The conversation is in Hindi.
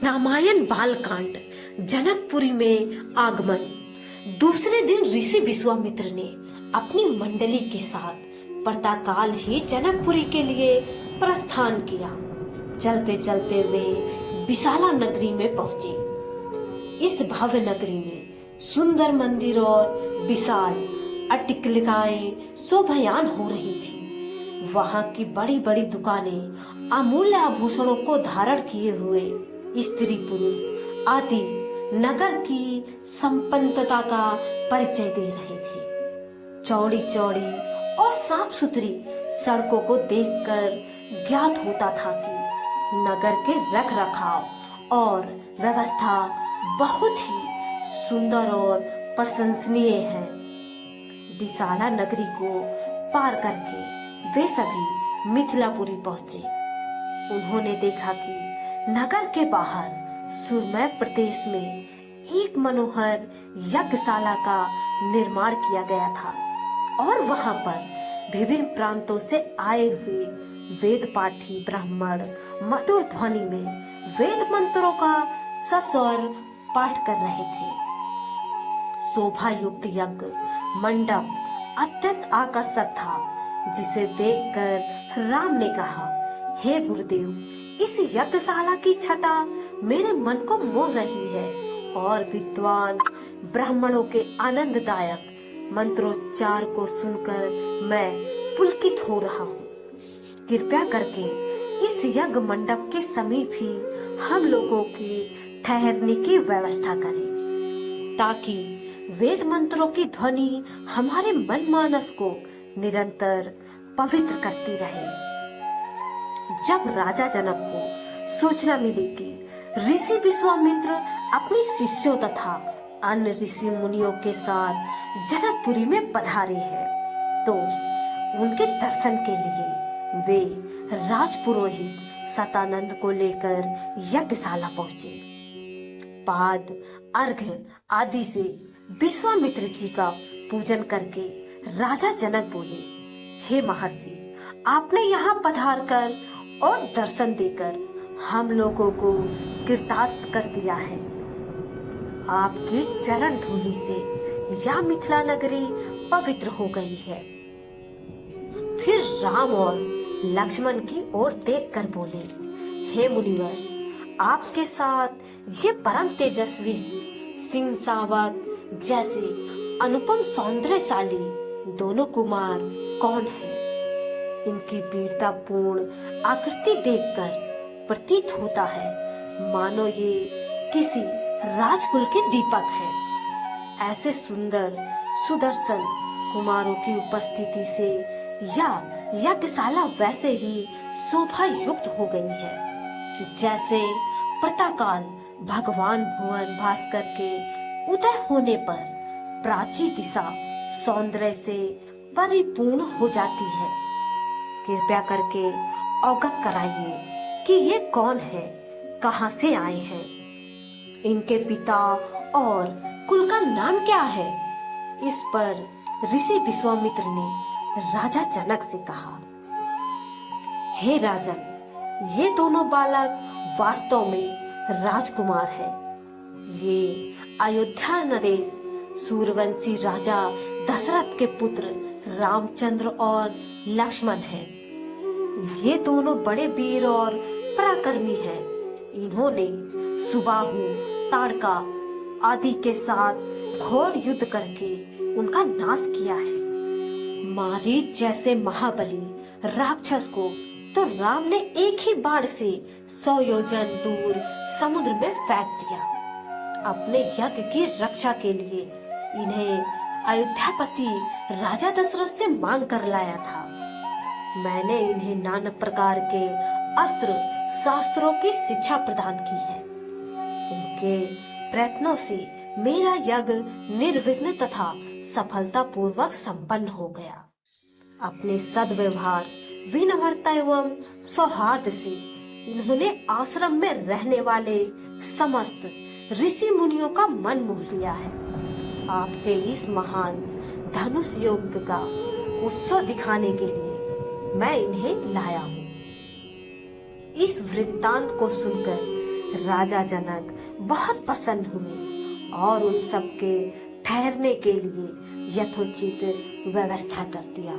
रामायण बालकांड जनकपुरी में आगमन। दूसरे दिन ऋषि विश्वामित्र ने अपनी मंडली के साथ प्रातःकाल ही जनकपुरी के लिए प्रस्थान किया। चलते चलते वे विशाला नगरी में पहुंचे। इस भव्य नगरी में सुंदर मंदिर और विशाल अट्टिकाएं शोभायान हो रही थी। वहां की बड़ी बड़ी दुकानें अमूल्य आभूषणों को धारण किए हुए स्त्री पुरुष आदि नगर की संपन्नता का परिचय दे रहे थे। चौड़ी चौड़ी और साफ सुथरी सड़कों को देखकर ज्ञात होता था कि नगर के रख रखाव और व्यवस्था बहुत ही सुंदर और प्रशंसनीय है। विशाला नगरी को पार करके वे सभी मिथिलापुरी पहुंचे। उन्होंने देखा कि नगर के बाहर सुरमय प्रदेश में एक मनोहर यज्ञशाला का निर्माण किया गया था और वहां पर विभिन्न प्रांतों से आए हुए वेद पाठी ब्राह्मण मधुर ध्वनि में वेद मंत्रों का सस्वर पाठ कर रहे थे। शोभा युक्त यज्ञ मंडप अत्यंत आकर्षक था, जिसे देखकर राम ने कहा, हे गुरुदेव, इस यज्ञशाला की छटा मेरे मन को मोह रही है और विद्वान ब्राह्मणों के आनंददायक मंत्रोच्चार को सुनकर मैं पुलकित हो रहा हूँ। कृपया करके इस यज्ञ मंडप के समीप ही हम लोगों की ठहरने की व्यवस्था करें, ताकि वेद मंत्रों की ध्वनि हमारे मन मानस को निरंतर पवित्र करती रहे। जब राजा जनक को सूचना मिली कि ऋषि विश्वामित्र अपने शिष्यों तथा अन्य ऋषि मुनियों के साथ जनकपुरी में पधारे हैं, तो उनके दर्शन के लिए वे राजपुरोहित सतानंद को लेकर यज्ञशाला पहुंचे। पाद अर्घ्य आदि से विश्वामित्र जी का पूजन करके राजा जनक बोले, हे महर्षि, आपने यहाँ पधार कर और दर्शन देकर हम लोगों को कृतार्थ कर दिया है। आपकी चरण धूलि से यह मिथिला नगरी पवित्र हो गई है। फिर राम और लक्ष्मण की ओर देखकर बोले, हे मुनिवर, आपके साथ ये परम तेजस्वी सिंह सावक जैसे अनुपम सौंदर्यशाली दोनों कुमार कौन है? इनकी वीरतापूर्ण आकृति देखकर प्रतीत होता है मानो ये किसी राजकुल के दीपक हैं। ऐसे सुंदर सुदर्शन कुमारों की उपस्थिति से यह यज्ञशाला वैसे ही शोभा युक्त हो गई है, जैसे प्रातःकाल भगवान भुवन भास्कर के उदय होने पर प्राची दिशा सौंदर्य से परिपूर्ण हो जाती है। कृपया करके अवगत कराइए कि ये कौन है, कहां से आए हैं, इनके पिता और कुल का नाम क्या है? इस पर ऋषि विश्वामित्र ने राजा जनक से कहा, हे राजन, ये दोनों बालक वास्तव में राजकुमार हैं। ये अयोध्या नरेश सूर्यवंशी राजा दशरथ के पुत्र रामचंद्र और लक्ष्मण हैं। ये दोनों बड़े वीर और पराक्रमी हैं। इन्होंने सुबाहु ताड़का आदि के साथ घोर युद्ध करके उनका नाश किया है। मारीच जैसे महाबली राक्षस को तो राम ने एक ही बाण से 100 योजन दूर समुद्र में फेंक दिया। अपने यज्ञ की रक्षा के लिए इन्हें अयोध्यापति राजा दशरथ से मांग कर लाया था। मैंने इन्हें नाना प्रकार के अस्त्र शास्त्रों की शिक्षा प्रदान की है। इनके प्रयत्नों से मेरा यज्ञ निर्विघ्न तथा सफलता पूर्वक संपन्न हो गया। अपने सद्व्यवहार, विनम्रता एवं सौहार्द से इन्होंने आश्रम में रहने वाले समस्त ऋषि मुनियों का मन मोह लिया है। आपके इस महान धनुष योग का उत्सव दिखाने के लिए मैं इन्हें लाया हूँ। इस वृत्तांत को सुनकर राजा जनक बहुत प्रसन्न हुए और उन सबके ठहरने के लिए यथोचित व्यवस्था कर दिया।